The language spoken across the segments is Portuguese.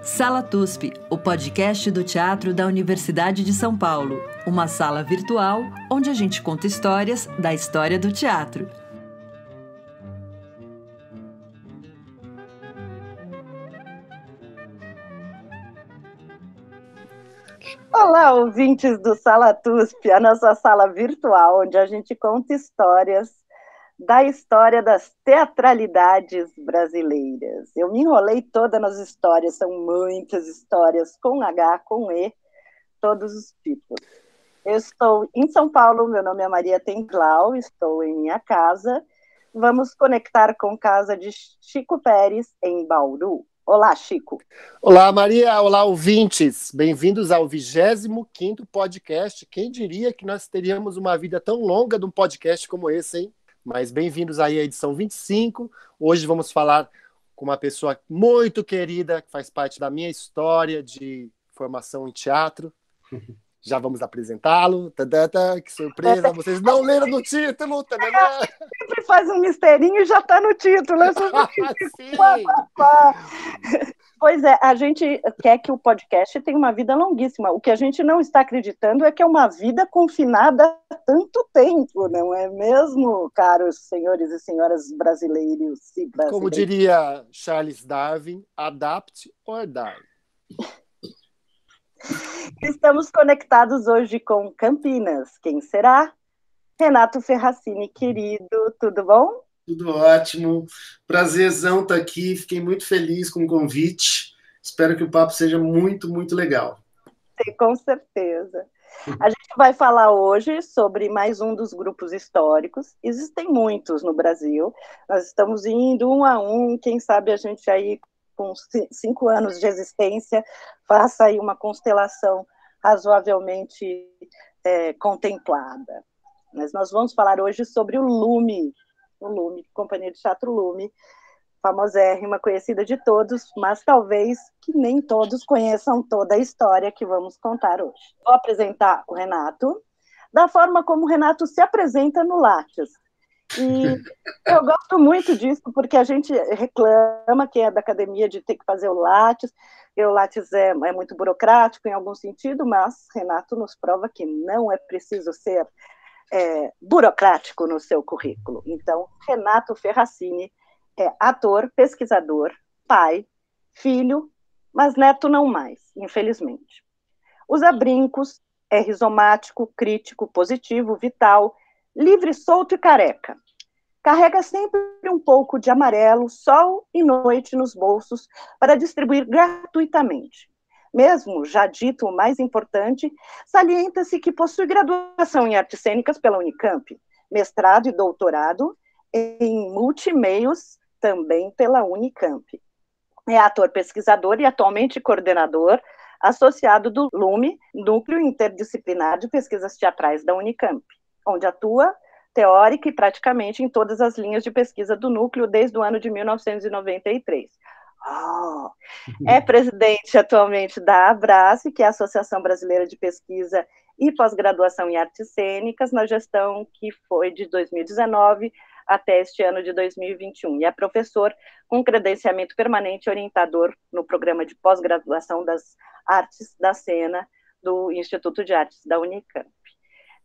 Sala TUSP, o podcast do teatro da Universidade de São Paulo. Uma sala virtual onde a gente conta histórias da história do teatro. Olá, ouvintes do Sala TUSP, a nossa sala virtual, onde a gente conta histórias da história das teatralidades brasileiras. Eu me enrolei toda nas histórias, são muitas histórias, com H, com E, todos os tipos. Eu estou em São Paulo, meu nome é Maria Templau, estou em minha casa. Vamos conectar com a casa de Chico Pérez, em Bauru. Olá, Chico. Olá, Maria. Olá, ouvintes. Bem-vindos ao 25º podcast. Quem diria que nós teríamos uma vida tão longa de um podcast como esse, hein? Mas bem-vindos aí à edição 25. Hoje vamos falar com uma pessoa muito querida, que faz parte da minha história de formação em teatro. Já vamos apresentá-lo. Tadata, que surpresa! Vocês não leram no título! Sempre faz um misterinho e já está no título. Sim. Pois é, a gente quer que o podcast tenha uma vida longuíssima. O que a gente não está acreditando é que é uma vida confinada há tanto tempo, não é mesmo, caros senhores e senhoras brasileiros e brasileiras? Como diria Charles Darwin, adapt or die. Estamos conectados hoje com Campinas. Quem será? Renato Ferracini, querido, tudo bom? Tudo ótimo, prazerzão estar aqui, fiquei muito feliz com o convite, espero que o papo seja muito, muito legal. Sim, com certeza. A gente vai falar hoje sobre mais um dos grupos históricos, existem muitos no Brasil, nós estamos indo um a um, quem sabe a gente aí com 5 anos de existência faça aí uma constelação razoavelmente contemplada. Mas nós vamos falar hoje sobre o Lume, Companhia de Teatro Lume, famosérrima, conhecida de todos, mas talvez que nem todos conheçam toda a história que vamos contar hoje. Vou apresentar o Renato, da forma como o Renato se apresenta no Lattes. E eu gosto muito disso, porque a gente reclama que é da academia de ter que fazer o Lattes, e o Lattes é muito burocrático em algum sentido, mas Renato nos prova que não é preciso ser burocrático no seu currículo. Então, Renato Ferracini é ator, pesquisador, pai, filho, mas neto não mais, infelizmente. Usa brincos, é rizomático, crítico, positivo, vital, livre, solto e careca. Carrega sempre um pouco de amarelo, sol e noite nos bolsos para distribuir gratuitamente. Mesmo já dito o mais importante, salienta-se que possui graduação em artes cênicas pela Unicamp, mestrado e doutorado em multimeios também pela Unicamp. É ator pesquisador e atualmente coordenador associado do LUME, Núcleo Interdisciplinar de Pesquisas Teatrais da Unicamp, onde atua teórica e praticamente em todas as linhas de pesquisa do núcleo desde o ano de 1993. É presidente atualmente da Abrace, que é a Associação Brasileira de Pesquisa e Pós-Graduação em Artes Cênicas, na gestão que foi de 2019 até este ano de 2021. E é professor com credenciamento permanente e orientador no programa de pós-graduação das Artes da Cena do Instituto de Artes da Unicamp.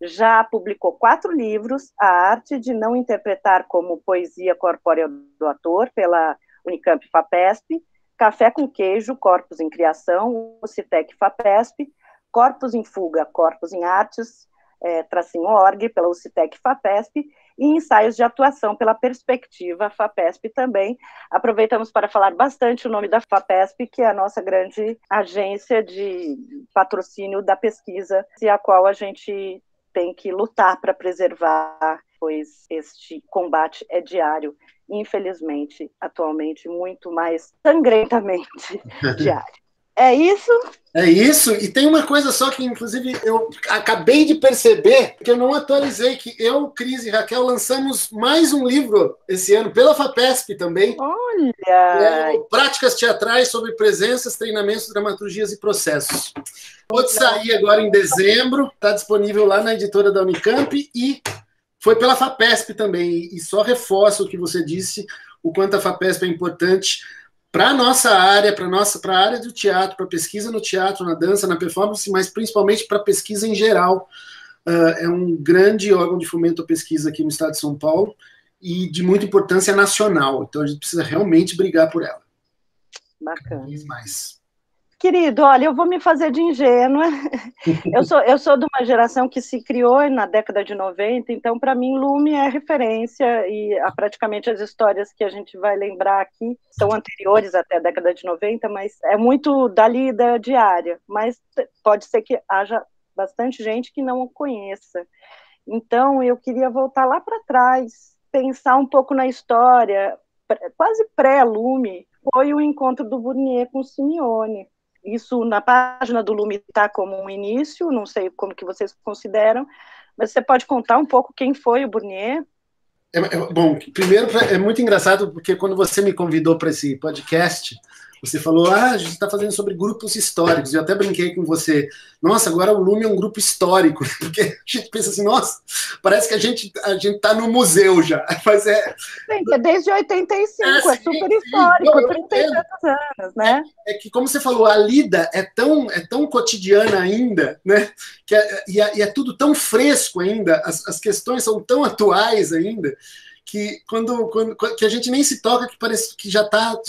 Já publicou 4 livros, A Arte de Não Interpretar como Poesia Corpórea do Ator, pela Unicamp FAPESP, Café com Queijo, Corpos em Criação, o Citec FAPESP, Corpos em Fuga, Corpos em Artes, _org, pela UCITEC FAPESP, e Ensaios de Atuação pela Perspectiva FAPESP também. Aproveitamos para falar bastante o nome da FAPESP, que é a nossa grande agência de patrocínio da pesquisa, e a qual a gente tem que lutar para preservar, pois este combate é diário, infelizmente, atualmente, muito mais sangrentamente diário. É isso? É isso, e tem uma coisa só que, inclusive, eu acabei de perceber, que eu não atualizei, que eu, Cris e Raquel lançamos mais um livro esse ano, pela FAPESP também. Olha! Práticas Teatrais sobre Presenças, Treinamentos, Dramaturgias e Processos. Pode sair agora em dezembro, está disponível lá na editora da Unicamp e foi pela FAPESP também, e só reforço o que você disse, o quanto a FAPESP é importante para a nossa área, para a área do teatro, para pesquisa no teatro, na dança, na performance, mas principalmente para pesquisa em geral. É um grande órgão de fomento à pesquisa aqui no estado de São Paulo e de muita importância nacional. Então a gente precisa realmente brigar por ela. Bacana. Mais. Querido, olha, eu vou me fazer de ingênua. Eu sou de uma geração que se criou na década de 90, então, para mim, Lume é referência e praticamente as histórias que a gente vai lembrar aqui são anteriores até a década de 90, mas é muito dali da diária. Mas pode ser que haja bastante gente que não o conheça. Então, eu queria voltar lá para trás, pensar um pouco na história, quase pré-Lume, foi o encontro do Burnier com o Simeone. Isso na página do Lume está como um início, não sei como que vocês consideram, mas você pode contar um pouco quem foi o Burnier? Bom, primeiro é muito engraçado, porque quando você me convidou para esse podcast, você falou, a gente está fazendo sobre grupos históricos, eu até brinquei com você, nossa, agora o Lume é um grupo histórico, porque a gente pensa assim, nossa, parece que a gente está no museu já, mas Sim, é desde 85, é super histórico, 30 e tantos anos, né? É que, como você falou, a lida é tão cotidiana ainda, né, e é tudo tão fresco ainda, as questões são tão atuais ainda, que que a gente nem se toca, que parece que já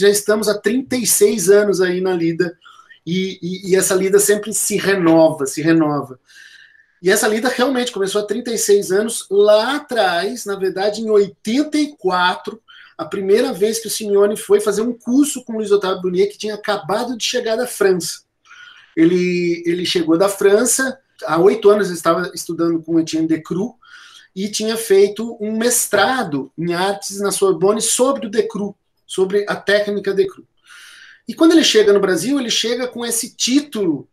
estamos há 36 anos aí na lida, e essa lida sempre se renova. E essa lida realmente começou há 36 anos, lá atrás, na verdade, em 84, a primeira vez que o Simeone foi fazer um curso com o Luiz Otávio Burnier, que tinha acabado de chegar da França. Ele chegou da França, há 8 anos ele estava estudando com Etienne Decroux, e tinha feito um mestrado em artes na Sorbonne sobre o Decroux, sobre a técnica Decroux. E quando ele chega no Brasil, ele chega com esse título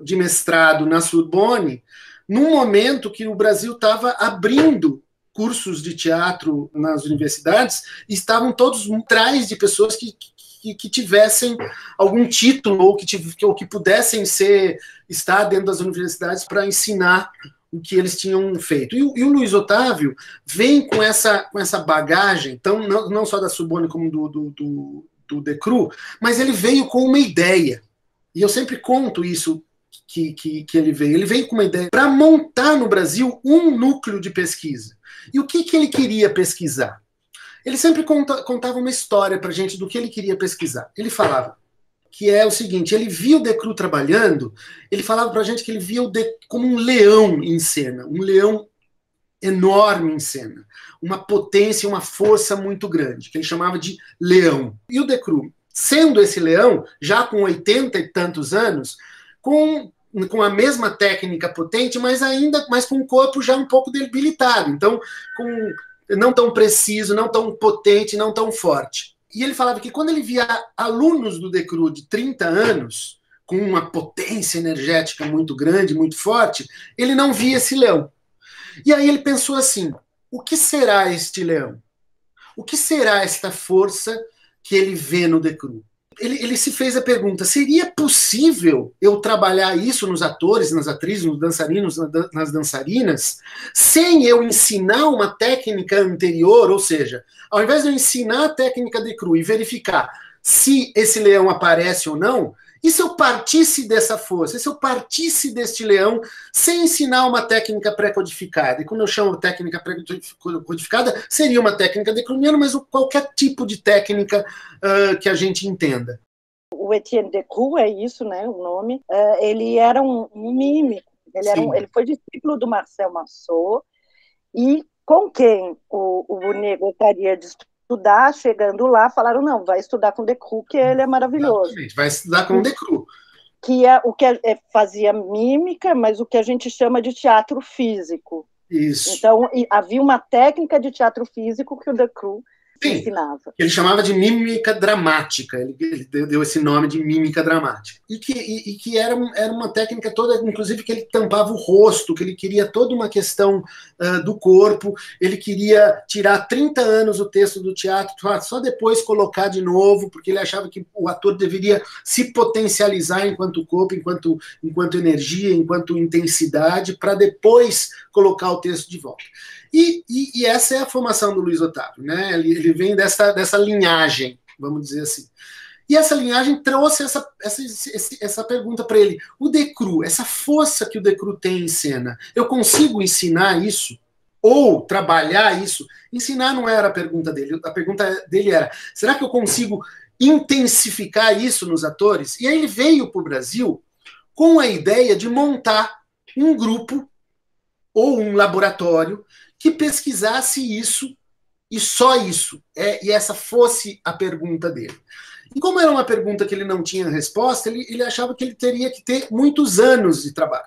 de mestrado na Sorbonne, num momento que o Brasil estava abrindo cursos de teatro nas universidades, e estavam todos atrás de pessoas que tivessem algum título ou que pudessem estar dentro das universidades para ensinar o que eles tinham feito. E o Luiz Otávio vem com essa bagagem, então, não só da Sorbonne como do Decroux, mas ele veio com uma ideia. E eu sempre conto isso que ele veio. Ele veio com uma ideia para montar no Brasil um núcleo de pesquisa. E o que ele queria pesquisar? Ele sempre contava uma história para a gente do que ele queria pesquisar. Ele falava que é o seguinte, ele via o Decroux trabalhando, ele falava para a gente que ele via como um leão em cena, um leão enorme em cena, uma potência, uma força muito grande, que ele chamava de leão. E o Decroux, sendo esse leão, já com 80 e tantos anos, com a mesma técnica potente, mas com o corpo já um pouco debilitado, então não tão preciso, não tão potente, não tão forte. E ele falava que quando ele via alunos do Decroux de 30 anos, com uma potência energética muito grande, muito forte, ele não via esse leão. E aí ele pensou assim, o que será este leão? O que será esta força que ele vê no Decroux? Ele se fez a pergunta, seria possível eu trabalhar isso nos atores, nas atrizes, nos dançarinos, nas dançarinas, sem eu ensinar uma técnica anterior? Ou seja, ao invés de eu ensinar a técnica Decroux e verificar se esse leão aparece ou não, e se eu partisse dessa força, e se eu partisse deste leão sem ensinar uma técnica pré-codificada? E quando eu chamo técnica pré-codificada, seria uma técnica decrouniana, mas qualquer tipo de técnica que a gente entenda. O Etienne Decroux, é isso, né, o nome, ele era um mímico, ele foi discípulo do Marcel Marceau, e com quem o Burnier gostaria de estudar, chegando lá, falaram, não, vai estudar com Decroux, que ele é maravilhoso. Exatamente, vai estudar com Decroux. Que é o que fazia mímica, mas o que a gente chama de teatro físico. Isso. Então, havia uma técnica de teatro físico que o Decroux ensinava. Ele chamava de mímica dramática, ele deu esse nome de mímica dramática. E que era uma técnica toda, inclusive que ele tampava o rosto, que ele queria toda uma questão do corpo, ele queria tirar 30 anos o texto do teatro, só depois colocar de novo, porque ele achava que o ator deveria se potencializar enquanto corpo, enquanto energia, enquanto intensidade, para depois colocar o texto de volta. E essa é a formação do Luiz Otávio, né? Ele vem dessa linhagem. vamos dizer assim. E essa linhagem trouxe essa pergunta para ele. O Decru, essa força que o Decru tem em cena, eu consigo ensinar isso? Ou trabalhar isso? Ensinar não era a pergunta dele. A pergunta dele era, será que eu consigo intensificar isso nos atores? E aí ele veio para o Brasil com a ideia de montar um grupo ou um laboratório que pesquisasse isso e só isso. E essa fosse a pergunta dele. E como era uma pergunta que ele não tinha resposta, ele achava que ele teria que ter muitos anos de trabalho.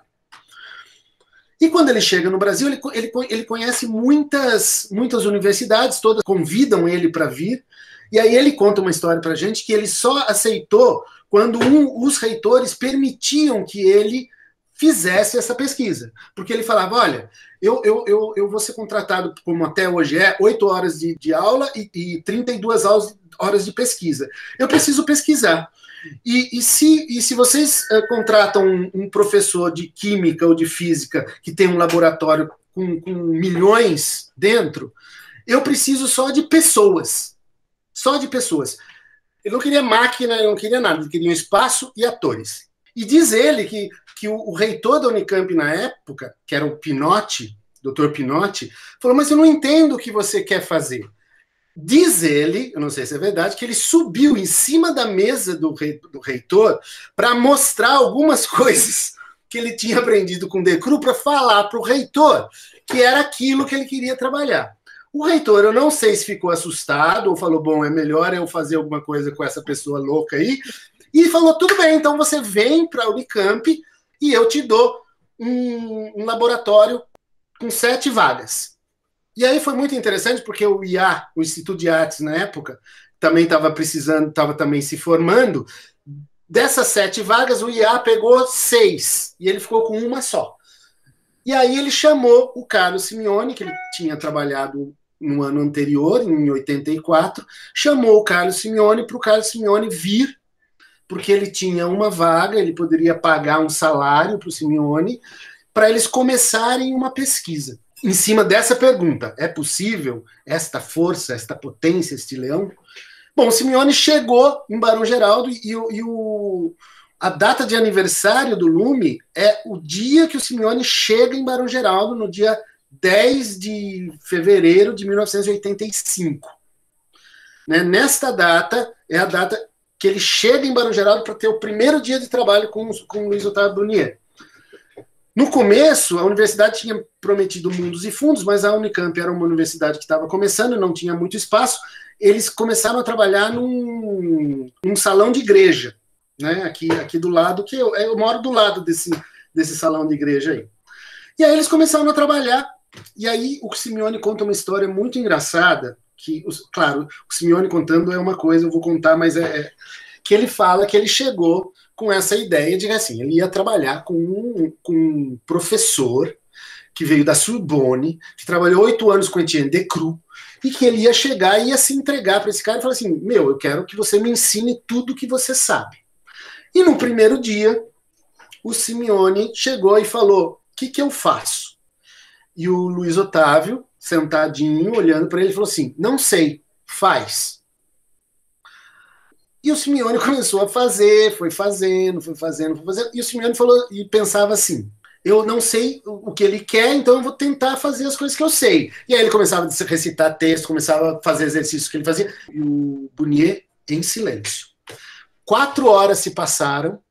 E quando ele chega no Brasil, ele conhece muitas universidades, todas convidam ele para vir, e aí ele conta uma história para a gente que ele só aceitou quando os reitores permitiam que ele fizesse essa pesquisa. Porque ele falava, olha, eu vou ser contratado, como até hoje 8 horas de aula e 32 horas de pesquisa. Eu preciso pesquisar. E se vocês contratam um professor de química ou de física que tem um laboratório com milhões dentro, eu preciso só de pessoas. Só de pessoas. Ele não queria máquina, ele não queria nada, ele queria um espaço e atores. E diz ele que o reitor da Unicamp na época, que era o Pinotti, Dr. Pinotti, falou, mas eu não entendo o que você quer fazer. Diz ele, eu não sei se é verdade, que ele subiu em cima da mesa do reitor para mostrar algumas coisas que ele tinha aprendido com o Decru para falar para o reitor que era aquilo que ele queria trabalhar. O reitor, eu não sei se ficou assustado ou falou, bom, é melhor eu fazer alguma coisa com essa pessoa louca aí, e falou, tudo bem, então você vem para a Unicamp e eu te dou um laboratório com 7 vagas. E aí foi muito interessante, porque o IA, o Instituto de Artes, na época, também estava também se formando. Dessas 7 vagas, o IA pegou 6, e ele ficou com uma só. E aí ele chamou o Carlos Simeone, que ele tinha trabalhado no ano anterior, em 84, chamou o Carlos Simeone para o Carlos Simeone vir, porque ele tinha uma vaga, ele poderia pagar um salário para o Simeone, para eles começarem uma pesquisa. Em cima dessa pergunta, é possível esta força, esta potência, este leão? Bom, o Simeone chegou em Barão Geraldo a data de aniversário do Lume é o dia que o Simeone chega em Barão Geraldo, no dia 10 de fevereiro de 1985. Né? Nesta data, é a data que ele chega em Barão Geraldo para ter o primeiro dia de trabalho com o Luiz Otávio Brunier. No começo, a universidade tinha prometido mundos e fundos, mas a Unicamp era uma universidade que estava começando, não tinha muito espaço. Eles começaram a trabalhar num salão de igreja, né? Aqui do lado, que eu moro do lado desse salão de igreja aí. E aí eles começaram a trabalhar, e aí o Simeone conta uma história muito engraçada, que, claro, o Simeone contando é uma coisa, eu vou contar, mas que ele fala que ele chegou com essa ideia de que assim, ele ia trabalhar com um professor que veio da Sorbonne, que trabalhou 8 anos com Etienne Decru, e que ele ia chegar e ia se entregar para esse cara e falar assim, eu quero que você me ensine tudo que você sabe. E no primeiro dia, o Simeone chegou e falou, o que eu faço? E o Luiz Otávio, sentadinho, olhando para ele, falou assim, não sei, faz. E o Simeone começou a fazer, foi fazendo, e o Simeone falou, e pensava assim, eu não sei o que ele quer, então eu vou tentar fazer as coisas que eu sei. E aí ele começava a recitar texto, começava a fazer exercícios que ele fazia, e o Brunier em silêncio. 4 horas se passaram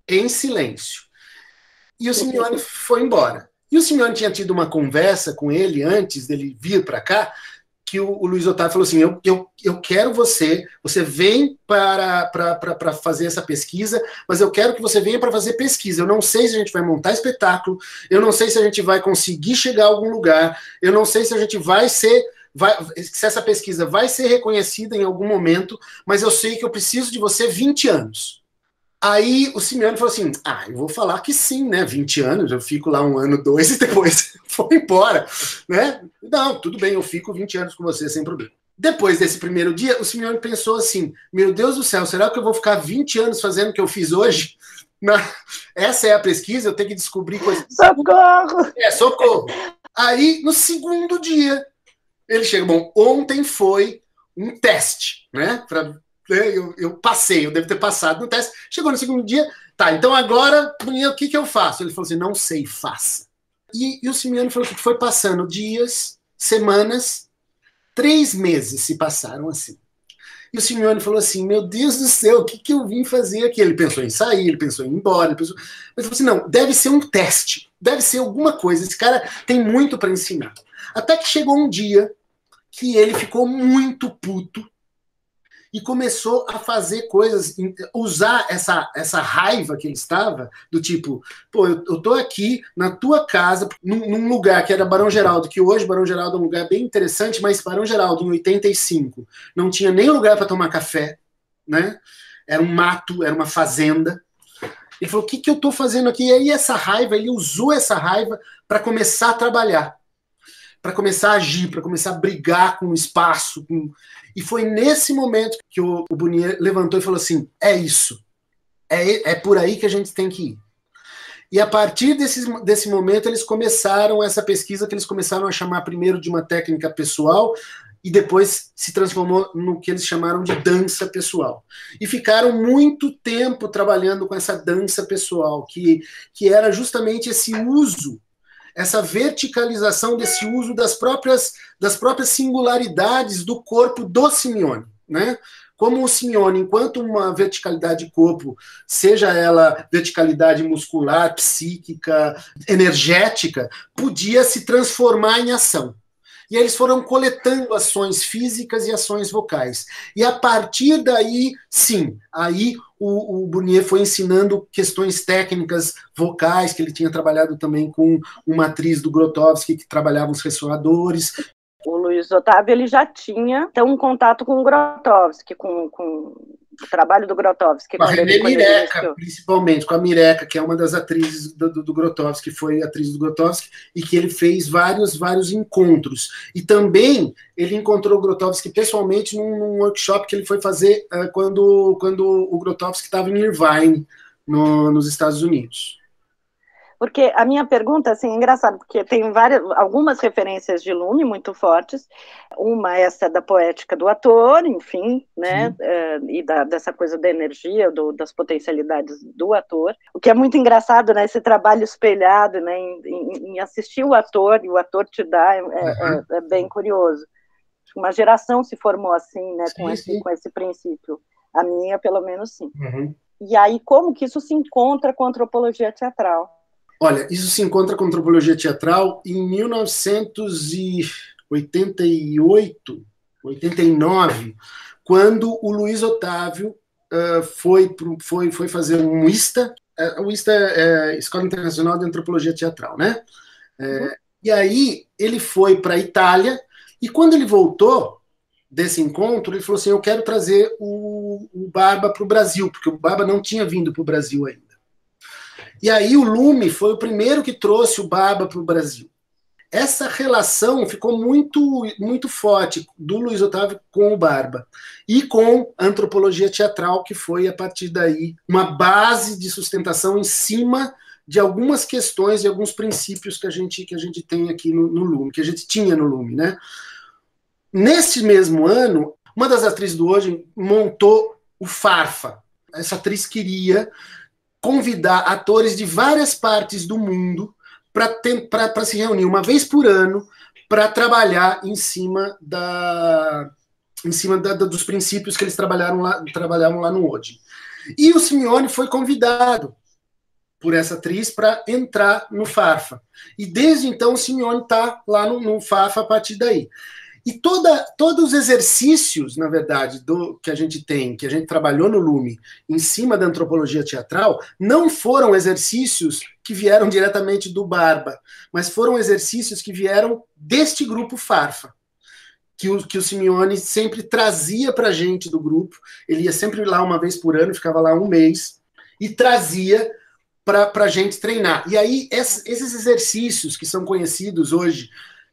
em silêncio. E o Simeone foi embora. E o Simeone tinha tido uma conversa com ele antes dele vir para cá, que o Luiz Otávio falou assim, eu quero você vem para fazer essa pesquisa, mas eu quero que você venha para fazer pesquisa. Eu não sei se a gente vai montar espetáculo, eu não sei se a gente vai conseguir chegar a algum lugar, eu não sei se a gente se essa pesquisa vai ser reconhecida em algum momento, mas eu sei que eu preciso de você 20 anos. Aí o Simeone falou assim, eu vou falar que sim, né, 20 anos, eu fico lá 1 ano, 2 e depois vou embora, né? Não, tudo bem, eu fico 20 anos com você sem problema. Depois desse primeiro dia, o Simeone pensou assim, meu Deus do céu, será que eu vou ficar 20 anos fazendo o que eu fiz hoje? Essa é a pesquisa, eu tenho que descobrir coisas... Socorro! Socorro! Aí, no segundo dia, ele chega, bom, ontem foi um teste, né, né? Eu passei, eu devo ter passado no teste. Chegou no segundo dia, tá, então agora, o que eu faço? Ele falou assim, não sei, faça. E o Simeone falou que foi passando dias, semanas, 3 meses se passaram assim. E o Simeone falou assim, meu Deus do céu, o que eu vim fazer aqui? Ele pensou em sair, ele pensou em ir embora, mas ele falou assim, não, deve ser um teste, deve ser alguma coisa, esse cara tem muito para ensinar. Até que chegou um dia que ele ficou muito puto e começou a fazer coisas, usar essa raiva que ele estava, do tipo, pô, eu tô aqui na tua casa, num lugar que era Barão Geraldo, que hoje Barão Geraldo é um lugar bem interessante, mas Barão Geraldo, em 85, não tinha nem lugar para tomar café, né? Era um mato, era uma fazenda. Ele falou, o que eu tô fazendo aqui? E aí essa raiva, ele usou essa raiva para começar a trabalhar, para começar a agir, para começar a brigar com o espaço. E foi nesse momento que o Bonnier levantou e falou assim, é isso, é por aí que a gente tem que ir. E a partir desse momento eles começaram essa pesquisa que eles começaram a chamar primeiro de uma técnica pessoal e depois se transformou no que eles chamaram de dança pessoal. E ficaram muito tempo trabalhando com essa dança pessoal, que era justamente esse uso, essa verticalização desse uso das próprias singularidades do corpo do Simeone, né? Como o Simeone, enquanto uma verticalidade de corpo, seja ela verticalidade muscular, psíquica, energética, podia se transformar em ação. E eles foram coletando ações físicas e ações vocais. E a partir daí, sim, aí o Bonnier foi ensinando questões técnicas vocais, que ele tinha trabalhado também com uma atriz do Grotowski, que trabalhava os ressoadores. O Luiz Otávio ele já tinha um contato com o Grotowski, com o trabalho do Grotowski. Com a René Mireca, principalmente, com a Mireca, que é uma das atrizes do Grotowski, que foi atriz do Grotowski, e que ele fez vários encontros. E também ele encontrou o Grotowski pessoalmente num workshop que ele foi fazer quando o Grotowski estava em Irvine, nos Estados Unidos. Porque a minha pergunta, assim, é engraçado, porque tem algumas referências de Lume muito fortes, uma essa da poética do ator, enfim, né, e dessa coisa da energia, das potencialidades do ator, o que é muito engraçado, né, esse trabalho espelhado, né, em assistir o ator, e o ator te dá, é bem curioso. Uma geração se formou assim, né, com esse princípio, a minha, pelo menos, sim. Uhum. E aí, como que isso se encontra com a antropologia teatral? Olha, isso se encontra com antropologia teatral em 1988, 89, quando o Luiz Otávio foi fazer um ISTA. O ISTA é Escola Internacional de Antropologia Teatral, né? E aí ele foi para a Itália, e quando ele voltou desse encontro, ele falou assim, eu quero trazer o Barba para o Brasil, porque o Barba não tinha vindo para o Brasil ainda. E aí o Lume foi o primeiro que trouxe o Barba para o Brasil. Essa relação ficou muito forte do Luiz Otávio com o Barba e com a antropologia teatral, que foi, a partir daí, uma base de sustentação em cima de algumas questões e alguns princípios que a gente tem aqui no Lume, que a gente tinha no Lume, né? Nesse mesmo ano, uma das atrizes do Hoje montou o Farfa. Essa atriz queria convidar atores de várias partes do mundo para se reunir uma vez por ano para trabalhar em cima dos princípios que eles trabalhavam lá no Odin. E o Simeone foi convidado por essa atriz para entrar no Farfa. E desde então o Simeone está lá no Farfa a partir daí. E todos os exercícios, na verdade, que a gente trabalhou no Lume, em cima da antropologia teatral, não foram exercícios que vieram diretamente do Barba, mas foram exercícios que vieram deste grupo Farfa, que o Simeone sempre trazia para a gente do grupo. Ele ia sempre lá uma vez por ano, ficava lá um mês, e trazia para a gente treinar. E aí, esses exercícios que são conhecidos hoje,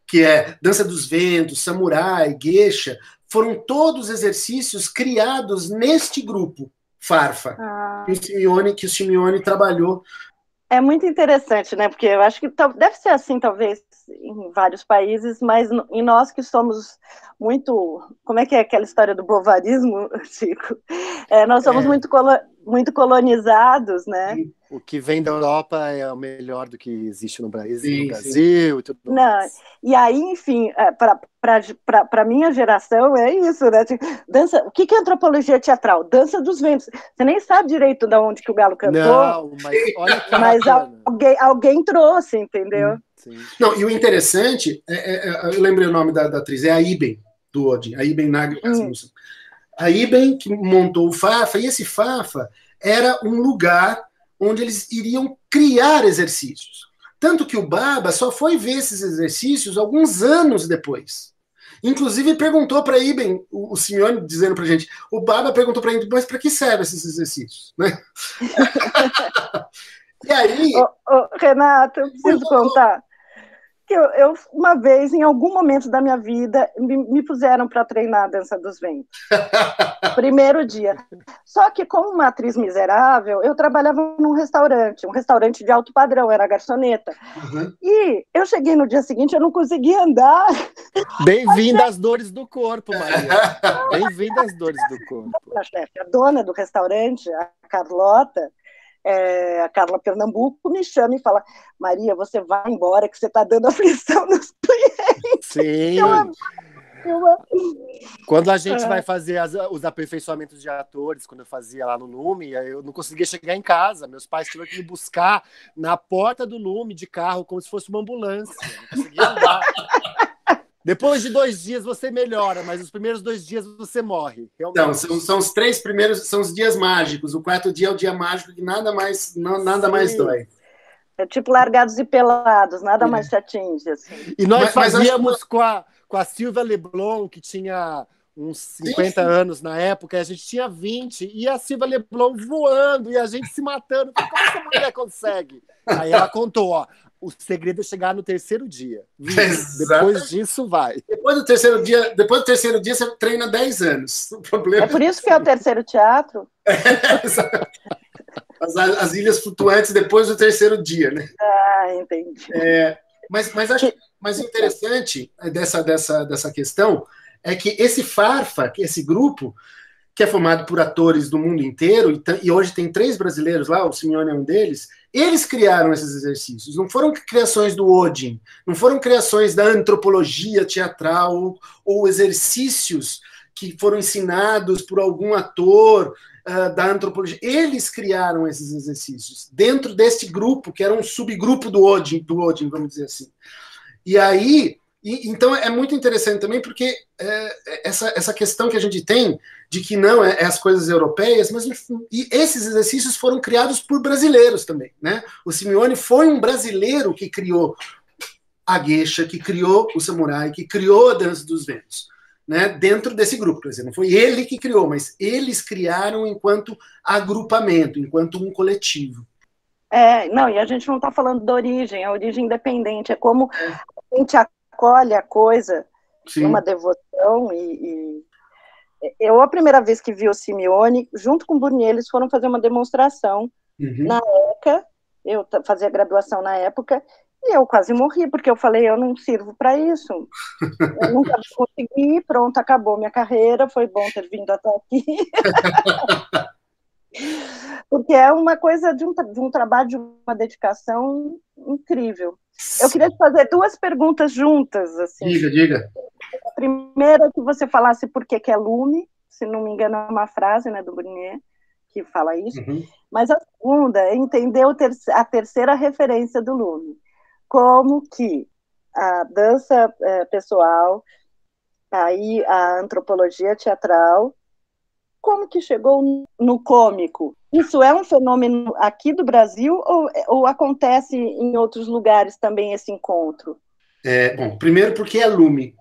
que é Dança dos Ventos, Samurai, Geisha, foram todos exercícios criados neste grupo, Farfa, que o Simeone trabalhou. É muito interessante, né? Porque eu acho que deve ser assim, talvez, em vários países, mas em nós que somos muito, como é que é aquela história do bovarismo, Chico? Nós somos muito colonizados, né? O que vem da Europa é o melhor do que existe no Brasil, Sim, e tudo mais. E aí, enfim, para minha geração é isso, né? Dança, o que é antropologia teatral? Dança dos ventos. Você nem sabe direito de onde que o Galo cantou. Não, mas olha que mas alguém trouxe, entendeu? Sim. Não, e o interessante, eu lembrei o nome da atriz, é a Iben, do Odin, a Iben Nagel Rasmussen. A Iben que montou o Fafa, e esse Fafa era um lugar onde eles iriam criar exercícios. Tanto que o Baba só foi ver esses exercícios alguns anos depois. Inclusive, perguntou para Iben, o Simeone dizendo para a gente, o Baba perguntou para a gente, mas para que servem esses exercícios? Né? E aí... Renato, eu preciso contar. Eu, uma vez, em algum momento da minha vida, me puseram para treinar a dança dos ventos. Primeiro dia. Só que, como uma atriz miserável, eu trabalhava num restaurante, um restaurante de alto padrão, era garçoneta. Uhum. E eu cheguei no dia seguinte, eu não conseguia andar. Bem-vinda às dores do corpo, Maria. Bem-vinda às dores do corpo. A dona do restaurante, a Carlota, a Carla Pernambuco, me chama e fala, Maria, você vai embora que você está dando aflição nos clientes. Sim. Quando a gente vai fazer os aperfeiçoamentos de atores, quando eu fazia lá no Lume, eu não conseguia chegar em casa. Meus pais tiveram que me buscar na porta do Lume de carro, como se fosse uma ambulância. Eu não conseguia andar. Depois de 2 dias você melhora, mas os primeiros 2 dias você morre. Realmente. Não, são os 3 primeiros, são os dias mágicos. O 4º dia é o dia mágico que nada mais dói. É tipo Largados e Pelados, nada mais te atinge. Assim. E nós fazíamos com a Silvia Leblon, que tinha uns 50 anos na época, a gente tinha 20, e a Silvia Leblon voando, e a gente se matando. Como essa mulher consegue? Aí ela contou, ó, o segredo é chegar no 3º dia. Depois disso, vai. Depois do terceiro dia, você treina 10 anos. O problema é por isso que é o terceiro teatro? As ilhas flutuantes depois do 3º dia, né? Ah, entendi. Mas acho mais interessante dessa questão é que esse Farfa, esse grupo, que é formado por atores do mundo inteiro, e hoje tem 3 brasileiros lá, o Simeone é um deles, eles criaram esses exercícios. Não foram criações do Odin, não foram criações da antropologia teatral ou exercícios que foram ensinados por algum ator da antropologia. Eles criaram esses exercícios dentro deste grupo, que era um subgrupo do Odin, vamos dizer assim. E aí, então é muito interessante também, porque essa questão que a gente tem de que não é as coisas europeias, mas e esses exercícios foram criados por brasileiros também, né? O Simeone foi um brasileiro que criou a geisha, que criou o samurai, que criou a dança dos ventos, né? Dentro desse grupo, quer dizer, não foi ele que criou, mas eles criaram enquanto agrupamento, enquanto um coletivo. Não, e a gente não está falando da origem, a origem independente, é como a gente acolhe a coisa, uma devoção, e eu, a primeira vez que vi o Simeone, junto com o Burnier, eles foram fazer uma demonstração na ECA, eu fazia graduação na época, e eu quase morri, porque eu falei, eu não sirvo para isso, eu nunca consegui, pronto, acabou minha carreira, foi bom ter vindo até aqui. Porque é uma coisa de um trabalho, de uma dedicação incrível. Eu queria te fazer 2 perguntas juntas. Assim. Diga. A primeira é que você falasse por que é Lume, se não me engano é uma frase, né, do Burnier que fala isso, mas a segunda é entender a terceira referência do Lume, como que a dança pessoal, aí a antropologia teatral, como que chegou no cômico? Isso é um fenômeno aqui do Brasil ou acontece em outros lugares também esse encontro? Bom, primeiro porque é Lume.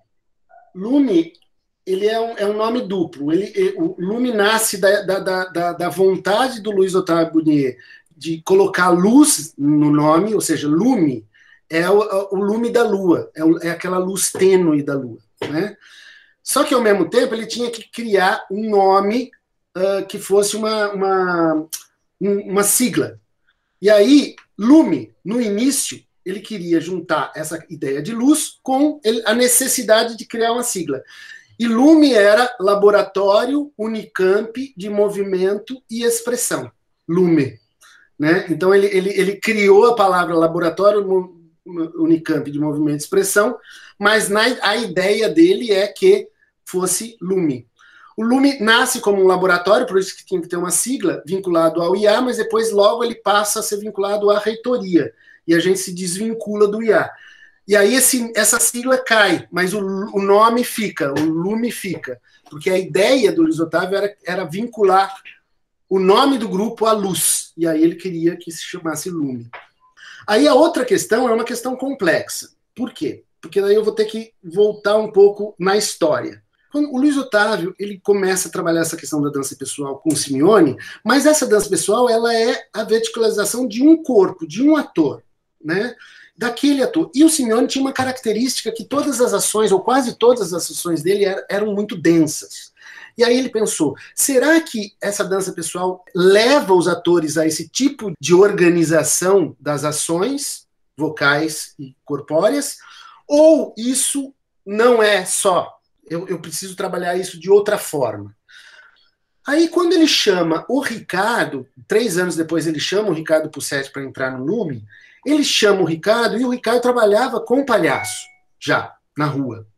Lume, ele é um nome duplo. O Lume nasce da vontade do Luiz Otávio Burnier de colocar luz no nome, ou seja, Lume é o lume da lua, é aquela luz tênue da lua, né? Só que, ao mesmo tempo, ele tinha que criar um nome que fosse uma sigla. E aí, Lume, no início, ele queria juntar essa ideia de luz com a necessidade de criar uma sigla. E LUME era Laboratório Unicamp de Movimento e Expressão. LUME. Né? Então, ele criou a palavra Laboratório Unicamp de Movimento e Expressão, mas a ideia dele é que fosse LUME. O LUME nasce como um laboratório, por isso que tinha que ter uma sigla, vinculado ao IA, mas depois logo ele passa a ser vinculado à reitoria, e a gente se desvincula do IA. E aí essa sigla cai, mas o nome fica, o LUME fica, porque a ideia do Luiz Otávio era vincular o nome do grupo à luz, e aí ele queria que se chamasse LUME. Aí a outra questão é uma questão complexa. Por quê? Porque daí eu vou ter que voltar um pouco na história. Quando o Luiz Otávio ele começa a trabalhar essa questão da dança pessoal com o Simeone, mas essa dança pessoal ela é a verticalização de um corpo, de um ator, né? Daquele ator. E o Simeone tinha uma característica que todas as ações, ou quase todas as ações dele eram muito densas. E aí ele pensou, será que essa dança pessoal leva os atores a esse tipo de organização das ações vocais e corpóreas? Ou isso não é só? Eu preciso trabalhar isso de outra forma. Aí, quando ele chama o Ricardo, 3 anos depois ele chama o Ricardo Pussetti para entrar no LUME, ele chama o Ricardo, e o Ricardo trabalhava com palhaço, já, na rua.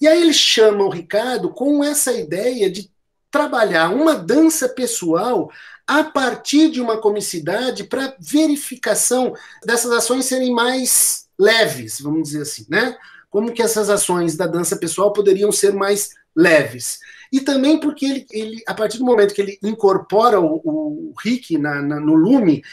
E aí ele chama o Ricardo com essa ideia de trabalhar uma dança pessoal a partir de uma comicidade para verificação dessas ações serem mais leves, vamos dizer assim, né? Como que essas ações da dança pessoal poderiam ser mais leves. E também porque ele a partir do momento que ele incorpora o Rick no LUME,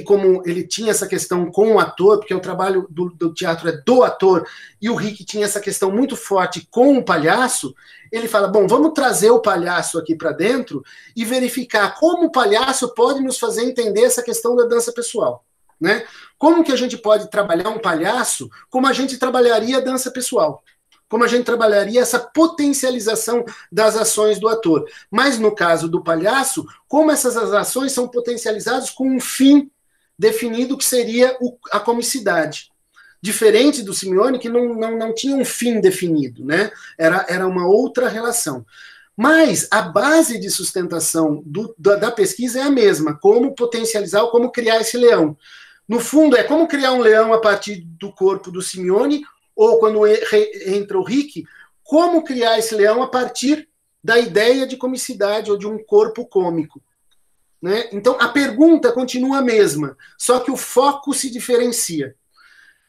como ele tinha essa questão com o ator, porque o trabalho do teatro é do ator, e o Rick tinha essa questão muito forte com o palhaço, ele fala, bom, vamos trazer o palhaço aqui para dentro e verificar como o palhaço pode nos fazer entender essa questão da dança pessoal. Né? Como que a gente pode trabalhar um palhaço como a gente trabalharia a dança pessoal? Como a gente trabalharia essa potencialização das ações do ator? Mas no caso do palhaço, como essas ações são potencializadas com um fim definido que seria a comicidade. Diferente do Simeone, que não tinha um fim definido, né? Era uma outra relação. Mas a base de sustentação da pesquisa é a mesma, como potencializar ou como criar esse leão. No fundo, é como criar um leão a partir do corpo do Simeone, ou quando entra o Rick, como criar esse leão a partir da ideia de comicidade ou de um corpo cômico. Né? Então, a pergunta continua a mesma, só que o foco se diferencia.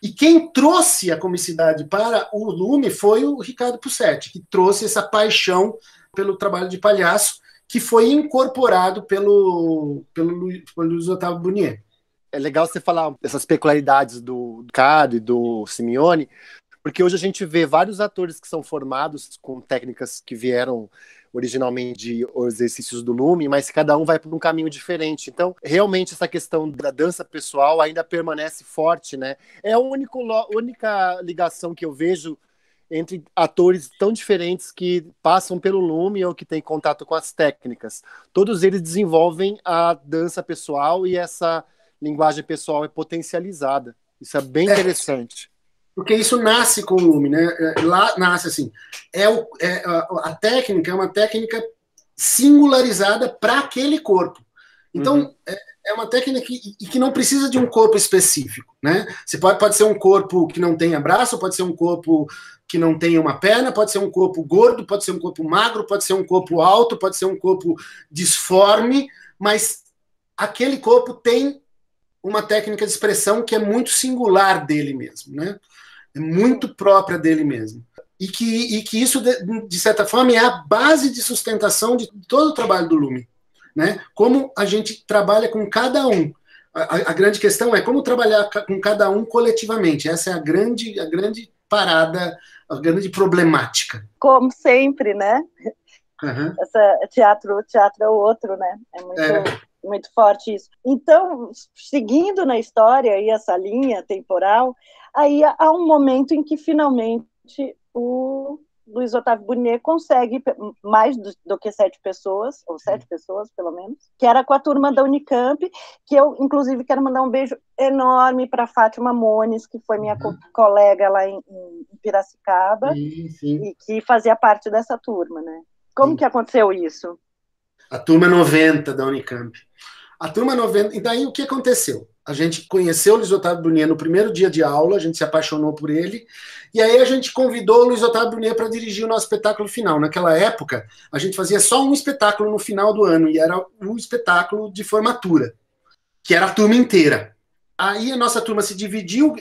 E quem trouxe a comicidade para o LUME foi o Ricardo Pussetti, que trouxe essa paixão pelo trabalho de palhaço, que foi incorporado pelo Luiz Otávio Bunier. É legal você falar essas peculiaridades do Ricardo e do Simeone, porque hoje a gente vê vários atores que são formados com técnicas que vieram originalmente de exercícios do LUME, mas cada um vai por um caminho diferente. Então, realmente, essa questão da dança pessoal ainda permanece forte, né? É a única ligação que eu vejo entre atores tão diferentes que passam pelo LUME ou que têm contato com as técnicas. Todos eles desenvolvem a dança pessoal e essa linguagem pessoal é potencializada. Isso é bem interessante. Porque isso nasce com o LUME, né? Lá nasce assim. A técnica é uma técnica singularizada para aquele corpo. Então, é uma técnica que não precisa de um corpo específico, né? Pode ser um corpo que não tenha braço, pode ser um corpo que não tenha uma perna, pode ser um corpo gordo, pode ser um corpo magro, pode ser um corpo alto, pode ser um corpo disforme, mas aquele corpo tem uma técnica de expressão que é muito singular dele mesmo, né? É muito própria dele mesmo. E que isso, de certa forma, é a base de sustentação de todo o trabalho do LUME. Né? Como a gente trabalha com cada um. A grande questão é como trabalhar com cada um coletivamente. Essa é a grande parada, a grande problemática. Como sempre, né? Uhum. Teatro é o outro, né? É muito forte isso. Então, seguindo na história e essa linha temporal, aí há um momento em que finalmente o Luiz Otávio Burnier consegue mais do que 7 pessoas, ou 7 pessoas, pelo menos, que era com a turma da Unicamp, que eu, inclusive, quero mandar um beijo enorme para a Fátima Mones, que foi minha colega lá em Piracicaba, e que fazia parte dessa turma, né? Como que aconteceu isso? A turma 90 da Unicamp. A turma 90, e daí o que aconteceu? A gente conheceu o Luiz Otávio Burnier no primeiro dia de aula, a gente se apaixonou por ele, e aí a gente convidou o Luiz Otávio Burnier para dirigir o nosso espetáculo final. Naquela época, a gente fazia só um espetáculo no final do ano, e era um espetáculo de formatura, que era a turma inteira. Aí a nossa turma se dividiu,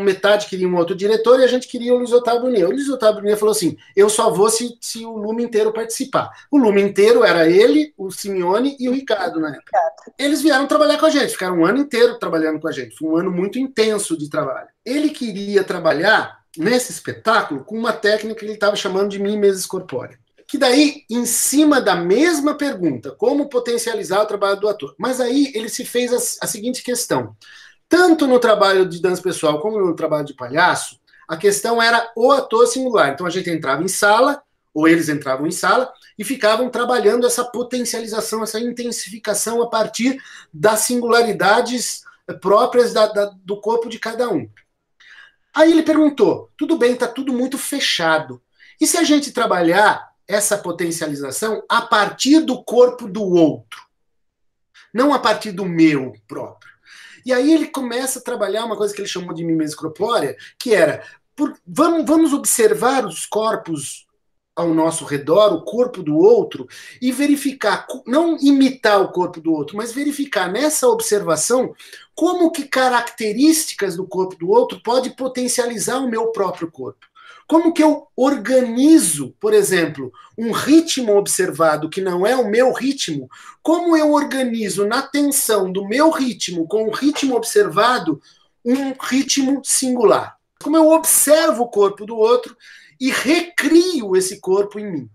metade queria um outro diretor e a gente queria o Luiz Otávio Burnier. O Luiz Otávio Burnier falou assim, eu só vou se o Lume inteiro participar. O Lume inteiro era ele, o Simeone e o Ricardo na época. Eles vieram trabalhar com a gente, ficaram um ano inteiro trabalhando com a gente. Foi um ano muito intenso de trabalho. Ele queria trabalhar nesse espetáculo com uma técnica que ele estava chamando de mimesis corpórea. Que daí, em cima da mesma pergunta, como potencializar o trabalho do ator. Mas aí ele se fez a seguinte questão. Tanto no trabalho de dança pessoal como no trabalho de palhaço, a questão era o ator singular. Então a gente entrava em sala, ou eles entravam em sala, e ficavam trabalhando essa potencialização, essa intensificação a partir das singularidades próprias do corpo de cada um. Aí ele perguntou, tudo bem, está tudo muito fechado. E se a gente trabalhar essa potencialização a partir do corpo do outro? Não a partir do meu próprio. E aí ele começa a trabalhar uma coisa que ele chamou de mimesis corpórea, que era, vamos observar os corpos ao nosso redor, o corpo do outro, e verificar, não imitar o corpo do outro, mas verificar nessa observação como que características do corpo do outro pode potencializar o meu próprio corpo. Como que eu organizo, por exemplo, um ritmo observado que não é o meu ritmo? Como eu organizo na tensão do meu ritmo com o ritmo observado um ritmo singular? Como eu observo o corpo do outro e recrio esse corpo em mim?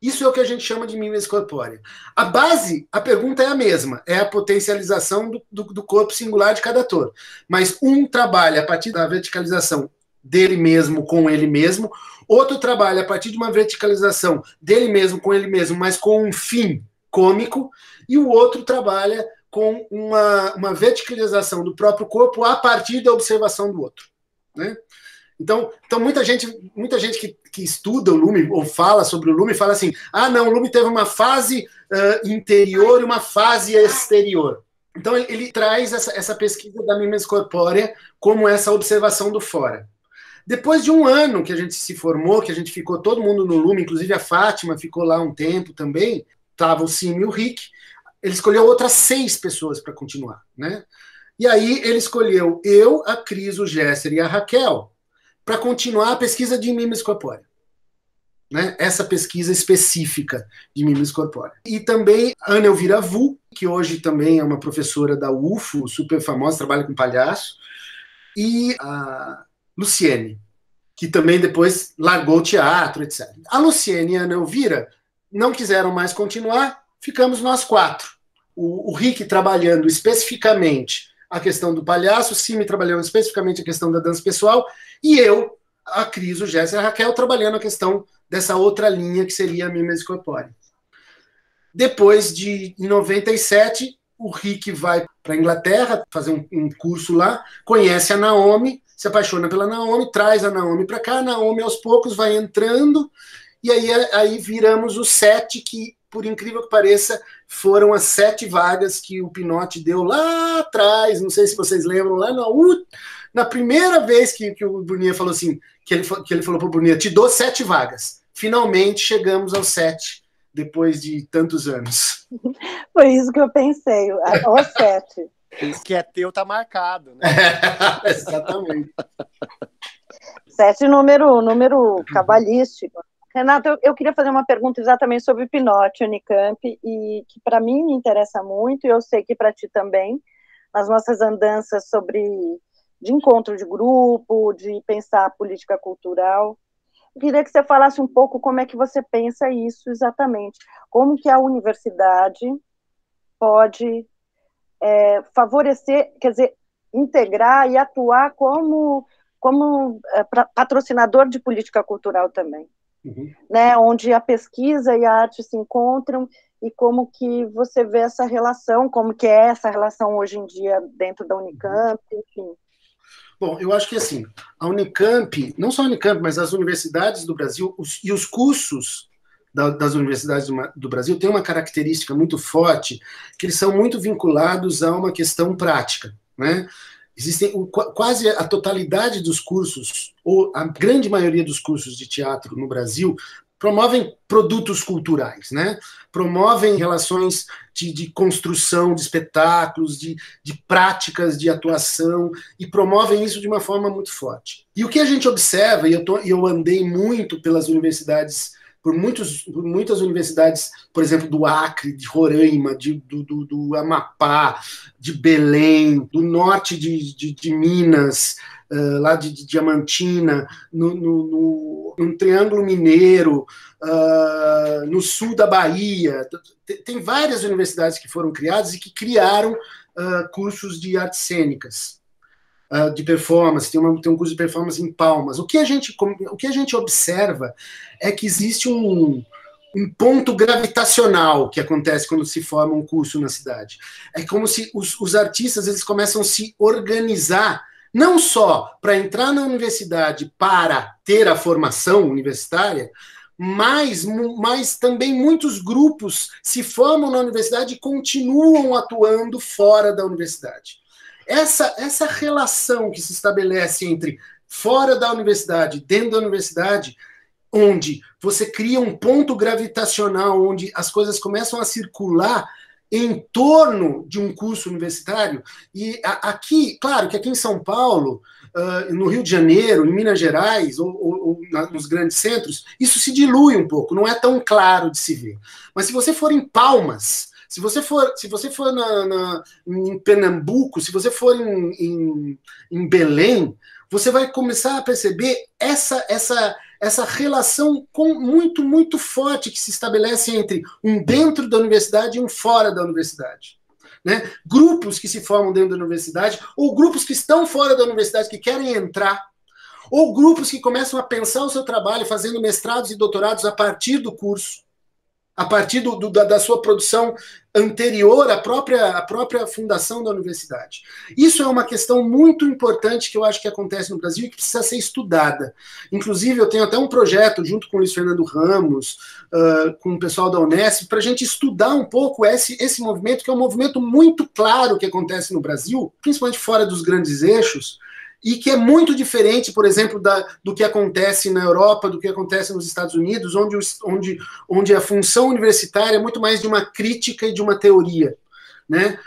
Isso é o que a gente chama de mimesis corpórea. A base, a pergunta é a mesma, é a potencialização do corpo singular de cada ator. Mas um trabalha a partir da verticalização dele mesmo com ele mesmo, outro trabalha a partir de uma verticalização dele mesmo com ele mesmo, mas com um fim cômico, e o outro trabalha com uma verticalização do próprio corpo a partir da observação do outro, né? Então muita gente que estuda o Lume ou fala sobre o Lume fala assim, não, o Lume teve uma fase interior e uma fase exterior. Então ele traz essa pesquisa da mimesis corpórea como essa observação do fora. Depois de um ano que a gente se formou, que a gente ficou todo mundo no Lume, inclusive a Fátima ficou lá um tempo também, estava o Sim e o Rick, ele escolheu outras 6 pessoas para continuar, né? E aí ele escolheu eu, a Cris, o Gesser e a Raquel para continuar a pesquisa de mimesis corpórea, né? Essa pesquisa específica de mimesis corpórea. E também a Ana Elvira Vu, que hoje também é uma professora da UFO, super famosa, trabalha com palhaço, e a Luciene, que também depois largou o teatro, etc. A Luciene e a Ana Elvira não quiseram mais continuar, ficamos nós 4. O Rick trabalhando especificamente a questão do palhaço, o Simi trabalhando especificamente a questão da dança pessoal, e eu, a Cris, o Jéssica e a Raquel trabalhando a questão dessa outra linha que seria a mimesis corpórea. Depois em 97, o Rick vai para a Inglaterra fazer um curso lá, conhece a Naomi, se apaixona pela Naomi, traz a Naomi para cá, a Naomi aos poucos vai entrando, e aí viramos os 7 que, por incrível que pareça, foram as 7 vagas que o Pinotti deu lá atrás, não sei se vocês lembram, lá na primeira vez que o Burnier falou assim, que ele falou para o Burnier, te dou 7 vagas. Finalmente chegamos aos 7, depois de tantos anos. Foi isso que eu pensei, aos 7. Isso que é teu tá marcado, né? Exatamente. 7 número cabalístico. Renato, eu queria fazer uma pergunta exatamente sobre Pinotti, Unicamp, e que para mim me interessa muito, e eu sei que para ti também, nas nossas andanças de encontro de grupo, de pensar política cultural. Eu queria que você falasse um pouco como é que você pensa isso exatamente, como que a universidade pode favorecer, quer dizer, integrar e atuar como patrocinador de política cultural também. né, onde a pesquisa e a arte se encontram, e como que você vê essa relação, como que é essa relação hoje em dia dentro da Unicamp, enfim. Bom, eu acho que assim, a Unicamp, não só a Unicamp, mas as universidades do Brasil e os cursos das universidades do Brasil têm uma característica muito forte, que eles são muito vinculados a uma questão prática, né? Existem quase a totalidade dos cursos, ou a grande maioria dos cursos de teatro no Brasil, promovem produtos culturais, né? Promovem relações de construção de espetáculos, de práticas de atuação, e promovem isso de uma forma muito forte. E o que a gente observa, e eu andei muito pelas universidades, por muitas universidades, por exemplo, do Acre, de Roraima, do Amapá, de Belém, do norte de Minas, lá de Diamantina, no Triângulo Mineiro, no sul da Bahia. Tem várias universidades que foram criadas e que criaram cursos de artes cênicas, de performance. Tem um curso de performance em Palmas. O que a gente observa é que existe um ponto gravitacional que acontece quando se forma um curso na cidade. É como se os artistas eles começam a se organizar, não só para entrar na universidade para ter a formação universitária, mas também muitos grupos se formam na universidade e continuam atuando fora da universidade. Essa relação que se estabelece entre fora da universidade, dentro da universidade, onde você cria um ponto gravitacional, onde as coisas começam a circular em torno de um curso universitário. E aqui, claro que aqui em São Paulo, no Rio de Janeiro, em Minas Gerais, ou nos grandes centros, isso se dilui um pouco, não é tão claro de se ver. Mas se você for em Palmas, se você for em Pernambuco, se você for em Belém, você vai começar a perceber essa relação muito, muito forte que se estabelece entre um dentro da universidade e um fora da universidade. Né? Grupos que se formam dentro da universidade, ou grupos que estão fora da universidade que querem entrar, ou grupos que começam a pensar o seu trabalho fazendo mestrados e doutorados a partir do curso, a partir da sua produção anterior à própria fundação da universidade. Isso é uma questão muito importante que eu acho que acontece no Brasil e que precisa ser estudada. Inclusive, eu tenho até um projeto, junto com o Luiz Fernando Ramos, com o pessoal da Unesp, para a gente estudar um pouco esse movimento, que é um movimento muito claro que acontece no Brasil, principalmente fora dos grandes eixos, e que é muito diferente, por exemplo, do que acontece na Europa, do que acontece nos Estados Unidos, onde a função universitária é muito mais de uma crítica e de uma teoria, né?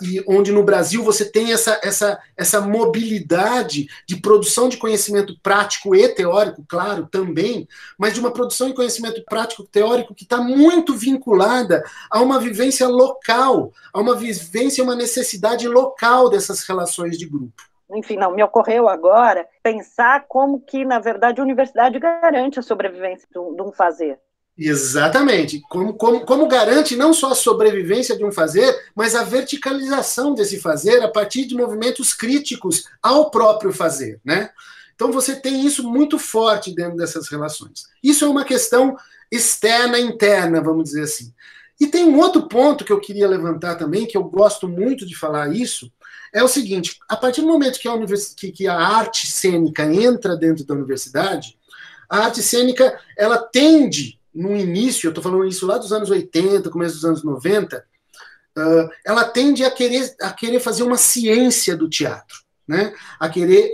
E onde no Brasil você tem essa mobilidade de produção de conhecimento prático e teórico, claro, também, mas de uma produção de conhecimento prático e teórico que está muito vinculada a uma vivência local, a uma vivência, uma necessidade local dessas relações de grupo. Enfim, não, me ocorreu agora pensar como que, na verdade, a universidade garante a sobrevivência de um fazer. Exatamente. Como garante não só a sobrevivência de um fazer, mas a verticalização desse fazer a partir de movimentos críticos ao próprio fazer, né? Então você tem isso muito forte dentro dessas relações. Isso é uma questão externa e interna, vamos dizer assim. E tem um outro ponto que eu queria levantar também, que eu gosto muito de falar isso, é o seguinte: a partir do momento que a arte cênica entra dentro da universidade, a arte cênica, ela tende, no início, eu estou falando isso lá dos anos 80, começo dos anos 90, ela tende a querer fazer uma ciência do teatro, né? A querer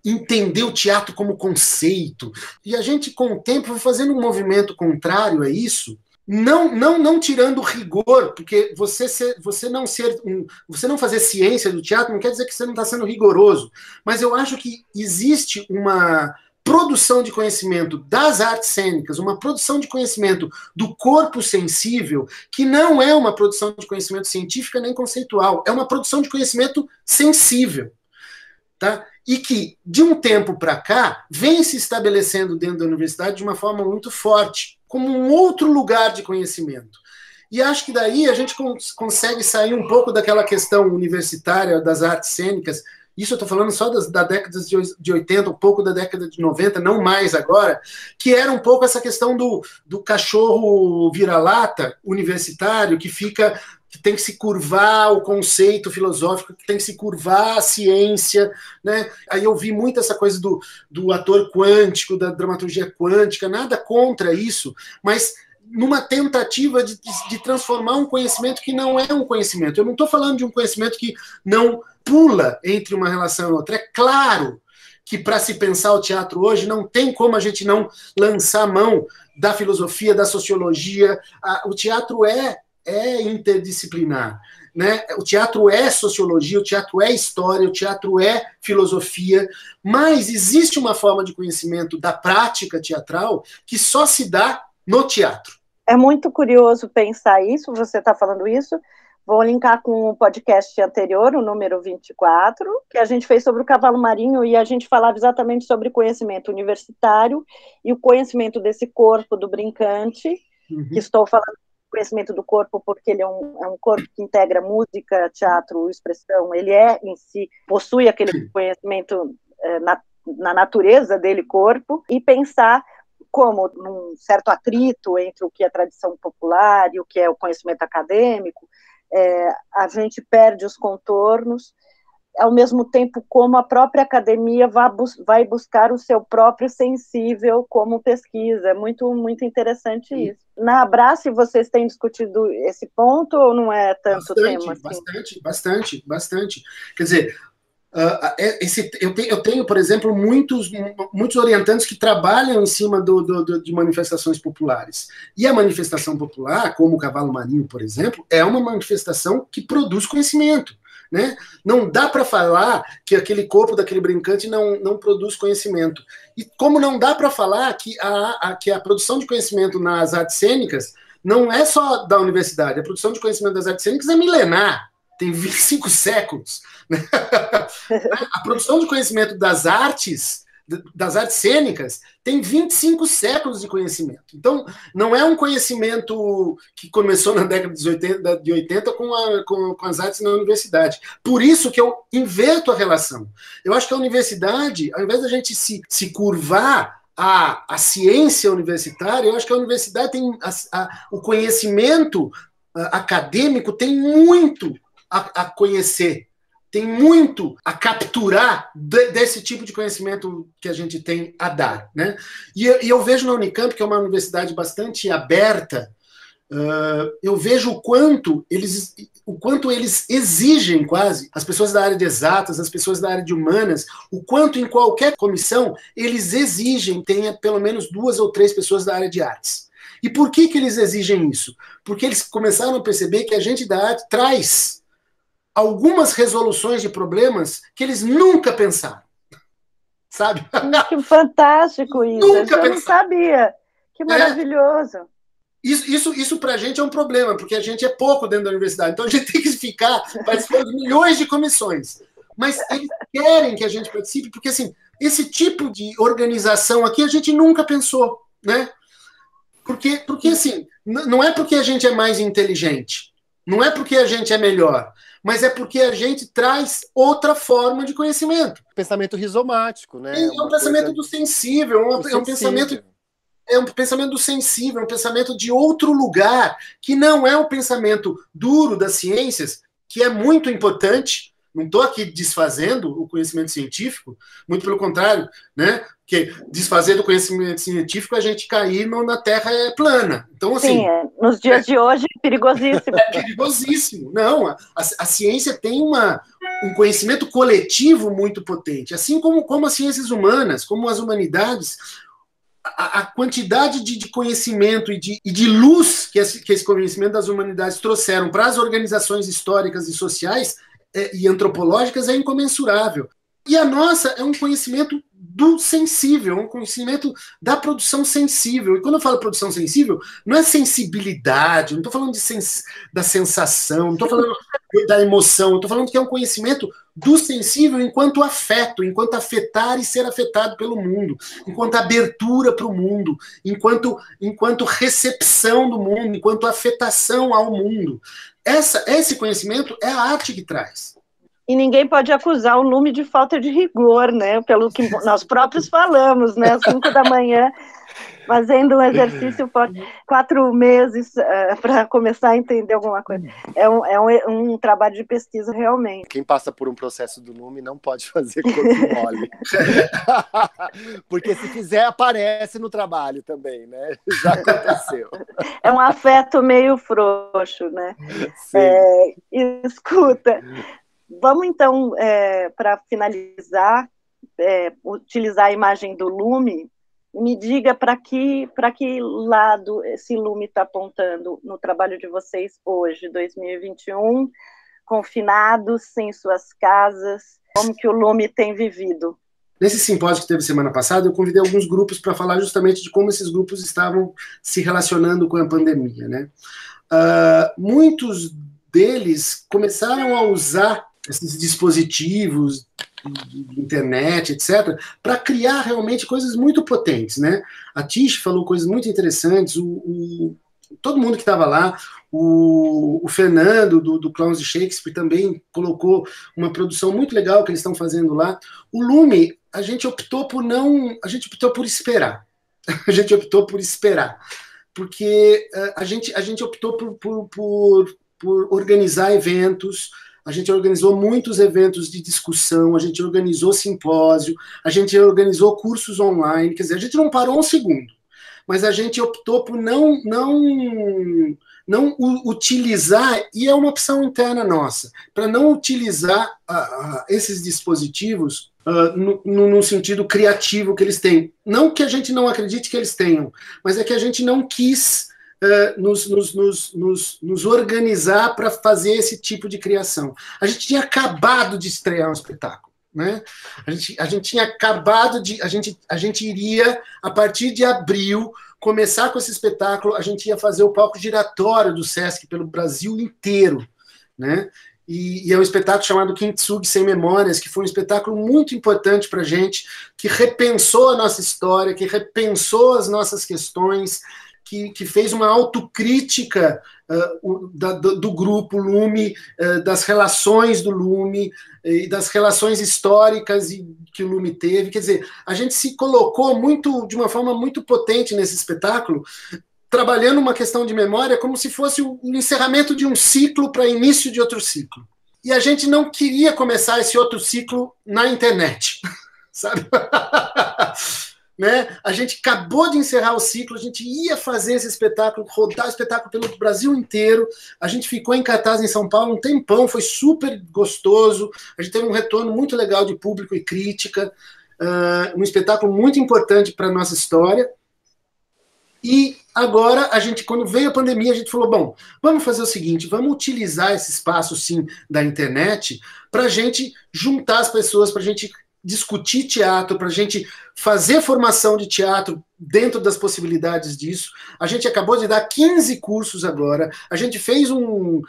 entender o teatro como conceito. E a gente, com o tempo, vai fazendo um movimento contrário a isso, não tirando rigor, porque você não fazer ciência do teatro não quer dizer que você não está sendo rigoroso, mas eu acho que existe uma produção de conhecimento das artes cênicas, uma produção de conhecimento do corpo sensível, que não é uma produção de conhecimento científica nem conceitual, é uma produção de conhecimento sensível, tá? E que, de um tempo para cá, vem se estabelecendo dentro da universidade de uma forma muito forte, como um outro lugar de conhecimento. E acho que daí a gente consegue sair um pouco daquela questão universitária das artes cênicas, isso eu estou falando só da década de 80, um pouco da década de 90, não mais agora, que era um pouco essa questão do cachorro vira-lata universitário que tem que se curvar o conceito filosófico, que tem que se curvar a ciência, né? Aí eu vi muito essa coisa do ator quântico, da dramaturgia quântica, nada contra isso, mas numa tentativa de transformar um conhecimento que não é um conhecimento. Eu não estou falando de um conhecimento que não pula entre uma relação e outra. É claro que para se pensar o teatro hoje não tem como a gente não lançar mão da filosofia, da sociologia. O teatro é interdisciplinar, né? O teatro é sociologia, o teatro é história, o teatro é filosofia, mas existe uma forma de conhecimento da prática teatral que só se dá no teatro. É muito curioso pensar isso, você está falando isso. Vou linkar com o podcast anterior, o número 24, que a gente fez sobre o cavalo marinho, e a gente falava exatamente sobre conhecimento universitário e o conhecimento desse corpo do brincante, que estou falando conhecimento do corpo porque ele é um corpo que integra música, teatro, expressão, ele em si, possui aquele conhecimento na natureza dele, corpo, e pensar como num certo atrito entre o que é tradição popular e o que é o conhecimento acadêmico, a gente perde os contornos, ao mesmo tempo como a própria academia vai buscar o seu próprio sensível como pesquisa. É muito, muito interessante isso. Na Abrace, vocês têm discutido esse ponto ou não é tanto tema? Assim? Bastante. Quer dizer, eu tenho, por exemplo, muitos orientantes que trabalham em cima de manifestações populares. E a manifestação popular, como o Cavalo Marinho, por exemplo, é uma manifestação que produz conhecimento. Né? Não dá para falar que aquele corpo daquele brincante não produz conhecimento. E como não dá para falar que a produção de conhecimento nas artes cênicas não é só da universidade, a produção de conhecimento das artes cênicas é milenar, tem 25 séculos. Né? A produção de conhecimento das artes cênicas tem 25 séculos de conhecimento. Então, não é um conhecimento que começou na década de 80 com as artes na universidade. Por isso que eu inverto a relação. Eu acho que a universidade, ao invés da gente se curvar à ciência universitária, eu acho que a universidade tem o conhecimento acadêmico tem muito a conhecer, tem muito a capturar desse tipo de conhecimento que a gente tem a dar, né? E eu vejo na Unicamp, que é uma universidade bastante aberta, eu vejo o quanto eles exigem quase, as pessoas da área de exatas, as pessoas da área de humanas, o quanto em qualquer comissão eles exigem tenha pelo menos 2 ou 3 pessoas da área de artes. E por que eles exigem isso? Porque eles começaram a perceber que a gente da arte traz algumas resoluções de problemas que eles nunca pensaram, sabe? Que fantástico isso, eu não sabia, que maravilhoso. Isso para a gente é um problema, porque a gente é pouco dentro da universidade, então a gente tem que ficar participando de milhões de comissões, mas eles querem que a gente participe, porque assim, esse tipo de organização aqui a gente nunca pensou, né? Porque assim, não é porque a gente é mais inteligente, não é porque a gente é melhor, mas é porque a gente traz outra forma de conhecimento. Pensamento rizomático, né? É um pensamento do sensível, é um pensamento do sensível, é um pensamento de outro lugar, que não é o pensamento duro das ciências, que é muito importante. Não estou aqui desfazendo o conhecimento científico, muito pelo contrário, né? Porque desfazer do conhecimento científico é a gente cair na Terra plana. Então, assim, sim, nos dias de hoje é perigosíssimo. É perigosíssimo. Não, a ciência tem um conhecimento coletivo muito potente, assim como as ciências humanas, como as humanidades. A quantidade de conhecimento e de luz que esse conhecimento das humanidades trouxeram para as organizações históricas e sociais e antropológicas é incomensurável. E a nossa é um conhecimento do sensível, um conhecimento da produção sensível. E quando eu falo produção sensível, não é sensibilidade, não estou falando da sensação, não estou falando da emoção, estou falando que é um conhecimento do sensível enquanto afeto, enquanto afetar e ser afetado pelo mundo, enquanto abertura para o mundo, enquanto recepção do mundo, enquanto afetação ao mundo. Esse conhecimento é a arte que traz. E ninguém pode acusar o Lume de falta de rigor, né? Pelo que nós próprios falamos, né? Às 5 da manhã, fazendo um exercício por 4 meses para começar a entender alguma coisa. É um trabalho de pesquisa, realmente. Quem passa por um processo do Lume não pode fazer corpo mole. Porque se fizer, aparece no trabalho também, né? Já aconteceu. É um afeto meio frouxo, né? Escuta, vamos então, para finalizar, utilizar a imagem do Lume. Me diga para que lado esse Lume está apontando no trabalho de vocês hoje, 2021, confinados, sem suas casas, como que o Lume tem vivido? Nesse simpósio que teve semana passada, eu convidei alguns grupos para falar justamente de como esses grupos estavam se relacionando com a pandemia, né? Muitos deles começaram a usar esses dispositivos de internet, etc., para criar realmente coisas muito potentes, né? A Tish falou coisas muito interessantes, todo mundo que estava lá, o Fernando, do Clowns de Shakespeare, também colocou uma produção muito legal que eles estão fazendo lá. O Lume, a gente optou por esperar. A gente optou por esperar. Porque a gente optou por organizar eventos. A gente organizou muitos eventos de discussão, a gente organizou simpósio, a gente organizou cursos online, quer dizer, a gente não parou um segundo, mas a gente optou por não utilizar, e é uma opção interna nossa, para não utilizar esses dispositivos no sentido criativo que eles têm. Não que a gente não acredite que eles tenham, mas é que a gente não quis nos organizar para fazer esse tipo de criação. A gente tinha acabado de estrear um espetáculo, né? A gente tinha acabado de... A gente iria, a partir de abril, começar com esse espetáculo, a gente ia fazer o palco giratório do Sesc pelo Brasil inteiro, né? E é um espetáculo chamado Kintsugi Sem Memórias, que foi um espetáculo muito importante para a gente, que repensou a nossa história, que repensou as nossas questões, que fez uma autocrítica do grupo Lume, das relações do Lume, e das relações históricas que o Lume teve. Quer dizer, a gente se colocou de uma forma muito potente nesse espetáculo, trabalhando uma questão de memória como se fosse o encerramento de um ciclo para início de outro ciclo. E a gente não queria começar esse outro ciclo na internet, sabe? Né? A gente acabou de encerrar o ciclo, a gente ia fazer esse espetáculo, rodar o espetáculo pelo Brasil inteiro, a gente ficou em cartaz em São Paulo um tempão, foi super gostoso, a gente teve um retorno muito legal de público e crítica, um espetáculo muito importante para a nossa história. E agora, quando veio a pandemia, a gente falou, bom, vamos fazer o seguinte, vamos utilizar esse espaço, sim, da internet, para a gente juntar as pessoas, para a gente discutir teatro, para a gente fazer formação de teatro dentro das possibilidades disso. A gente acabou de dar 15 cursos agora, a gente fez um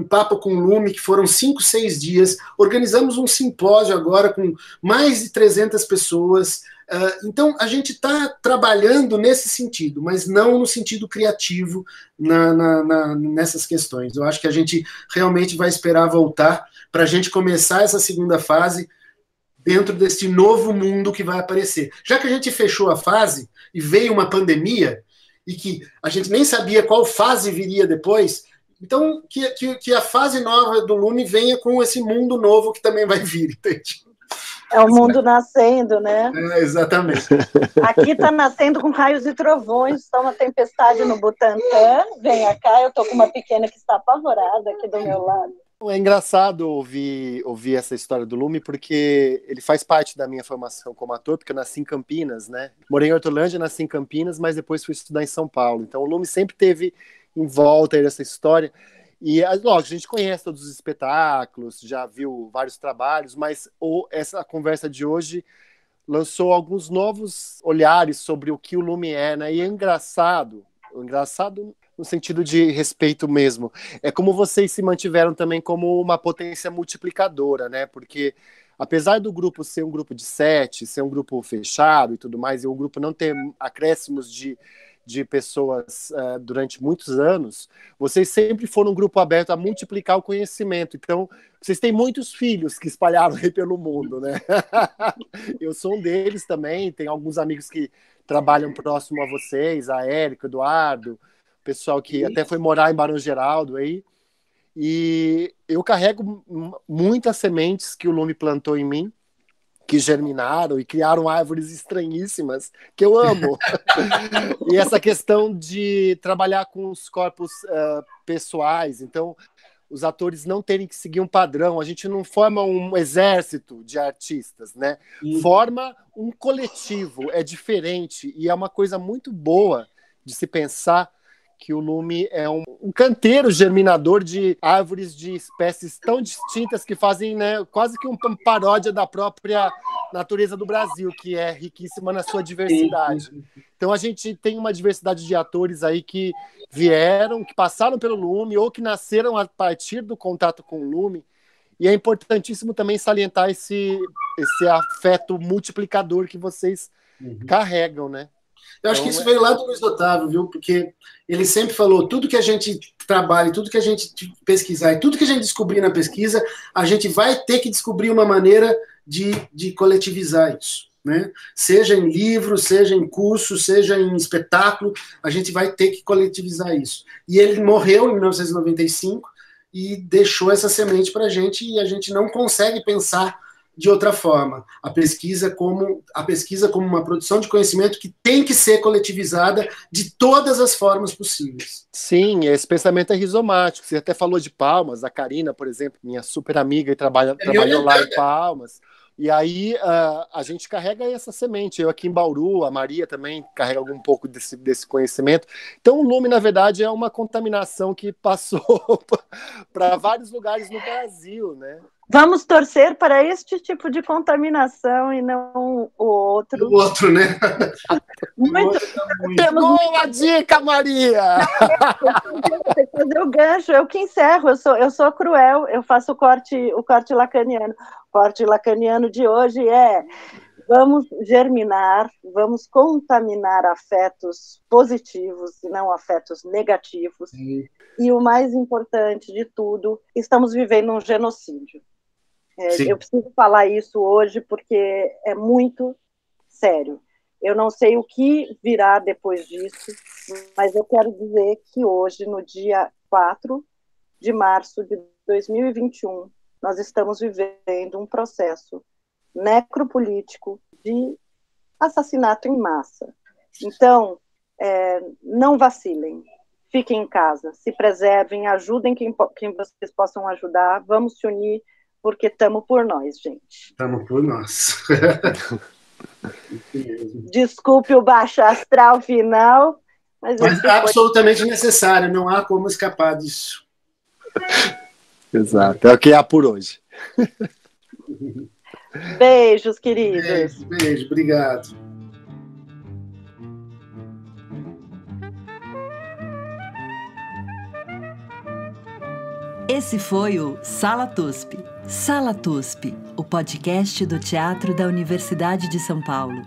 papo com o Lume, que foram 5, 6 dias, organizamos um simpósio agora com mais de 300 pessoas. Então, a gente está trabalhando nesse sentido, mas não no sentido criativo nessas questões. Eu acho que a gente realmente vai esperar voltar para a gente começar essa segunda fase dentro desse novo mundo que vai aparecer. Já que a gente fechou a fase e veio uma pandemia e que a gente nem sabia qual fase viria depois, então que a fase nova do Lume venha com esse mundo novo que também vai vir, entende? É o mundo nascendo, né? Exatamente. Aqui está nascendo com raios e trovões, está uma tempestade no Butantã. Venha cá, eu estou com uma pequena que está apavorada aqui do meu lado. É engraçado ouvir essa história do Lume, porque ele faz parte da minha formação como ator, porque eu nasci em Campinas, né? Morei em Hortolândia, nasci em Campinas, mas depois fui estudar em São Paulo. Então o Lume sempre teve em volta dessa história. E, lógico, a gente conhece todos os espetáculos, já viu vários trabalhos, mas essa conversa de hoje lançou alguns novos olhares sobre o que o Lume é, né? E é engraçado no sentido de respeito mesmo. É como vocês se mantiveram também como uma potência multiplicadora, né? Porque apesar do grupo ser um grupo de 7, ser um grupo fechado e tudo mais, e o grupo não ter acréscimos de de pessoas durante muitos anos, vocês sempre foram um grupo aberto a multiplicar o conhecimento. Então, vocês têm muitos filhos que espalharam aí pelo mundo, né? Eu sou um deles também, tem alguns amigos que trabalham próximo a vocês, a Érico, Eduardo, pessoal que até foi morar em Barão Geraldo aí. E eu carrego muitas sementes que o Lume plantou em mim, que germinaram e criaram árvores estranhíssimas, que eu amo. E essa questão de trabalhar com os corpos pessoais, então, os atores não terem que seguir um padrão, a gente não forma um exército de artistas, né? Forma um coletivo, é diferente, e é uma coisa muito boa de se pensar que o Lume é um canteiro germinador de árvores de espécies tão distintas que fazem, né, quase que uma paródia da própria natureza do Brasil, que é riquíssima na sua diversidade. Então a gente tem uma diversidade de atores aí que vieram, que passaram pelo Lume ou que nasceram a partir do contato com o Lume, e é importantíssimo também salientar esse afeto multiplicador que vocês carregam, né? Eu acho que isso veio lá do Luiz Otávio, viu? Porque ele sempre falou, tudo que a gente trabalha, tudo que a gente pesquisar e tudo que a gente descobrir na pesquisa, a gente vai ter que descobrir uma maneira de coletivizar isso, né? Seja em livro, seja em curso, seja em espetáculo, a gente vai ter que coletivizar isso. E ele morreu em 1995 e deixou essa semente para a gente, e a gente não consegue pensar de outra forma. A pesquisa como uma produção de conhecimento que tem que ser coletivizada de todas as formas possíveis. Sim, esse pensamento é rizomático. Você até falou de Palmas, a Karina, por exemplo, minha super amiga, e trabalhou lá em Palmas. E aí a gente carrega essa semente. Eu aqui em Bauru, a Maria também carrega algum pouco desse conhecimento. Então o Lume, na verdade, é uma contaminação que passou para vários lugares no Brasil, né? Vamos torcer para este tipo de contaminação e não o outro. O outro, né? Muito. Pegou a dica, Maria! Tem que fazer o gancho, eu que encerro, eu sou cruel, eu faço o corte lacaniano. O corte lacaniano de hoje é: vamos germinar, vamos contaminar afetos positivos e não afetos negativos. Sim. E o mais importante de tudo, estamos vivendo um genocídio. Eu preciso falar isso hoje porque é muito sério. Eu não sei o que virá depois disso, mas eu quero dizer que hoje, no dia 4 de março de 2021, nós estamos vivendo um processo necropolítico de assassinato em massa. Então, não vacilem, fiquem em casa, se preservem, ajudem quem vocês possam ajudar, vamos se unir, porque estamos por nós, gente. Estamos por nós. Desculpe o baixo astral final, mas é absolutamente necessário, não há como escapar disso. Exato, é o que há por hoje. Beijos, queridos. Beijo, obrigado. Esse foi o Sala TUSP. Sala TUSP, o podcast do Teatro da Universidade de São Paulo.